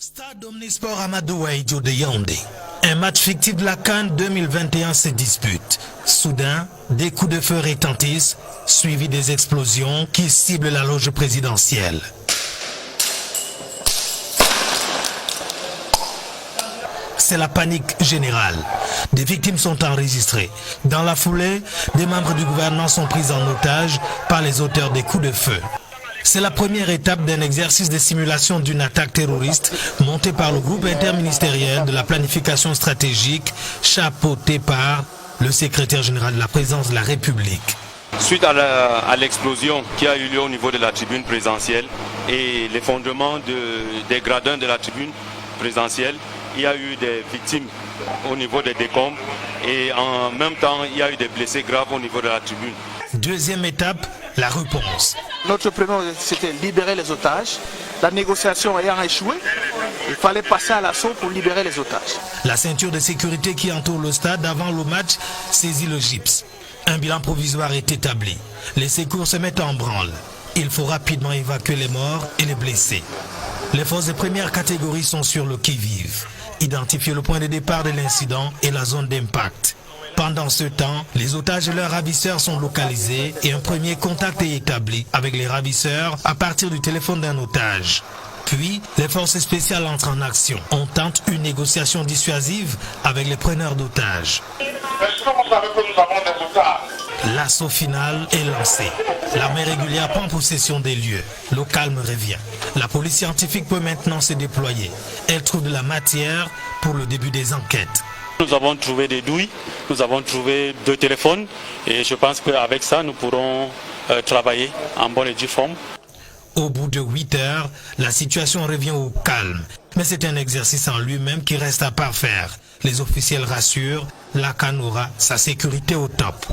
Stade Omnisport Amadou Ahidjo de Yaoundé. Un match fictif de la CAN 2021 se dispute. Soudain, des coups de feu retentissent, suivis des explosions qui ciblent la loge présidentielle. C'est la panique générale. Des victimes sont enregistrées. Dans la foulée, des membres du gouvernement sont pris en otage par les auteurs des coups de feu. C'est la première étape d'un exercice de simulation d'une attaque terroriste montée par le groupe interministériel de la planification stratégique, chapeauté par le secrétaire général de la présidence de la République. Suite à l'explosion qui a eu lieu au niveau de la tribune présidentielle et l'effondrement des gradins de la tribune présidentielle, il y a eu des victimes au niveau des décombres et en même temps il y a eu des blessés graves au niveau de la tribune. Deuxième étape, la réponse. Notre premier objectif, c'était libérer les otages. La négociation ayant échoué, il fallait passer à l'assaut pour libérer les otages. La ceinture de sécurité qui entoure le stade avant le match saisit le gypse. Un bilan provisoire est établi. Les secours se mettent en branle. Il faut rapidement évacuer les morts et les blessés. Les forces de première catégorie sont sur le qui-vive. Identifier le point de départ de l'incident et la zone d'impact. Pendant ce temps, les otages et leurs ravisseurs sont localisés et un premier contact est établi avec les ravisseurs à partir du téléphone d'un otage. Puis, les forces spéciales entrent en action. On tente une négociation dissuasive avec les preneurs d'otages. Est-ce que vous savez que nous avons des otages? L'assaut final est lancé. L'armée régulière prend possession des lieux. Le calme revient. La police scientifique peut maintenant se déployer. Elle trouve de la matière pour le début des enquêtes. Nous avons trouvé des douilles, nous avons trouvé 2 téléphones et je pense qu'avec ça nous pourrons travailler en bonne et due forme. Au bout de 8 heures, la situation revient au calme. Mais c'est un exercice en lui-même qui reste à parfaire. Les officiels rassurent, la CAN aura sa sécurité au top.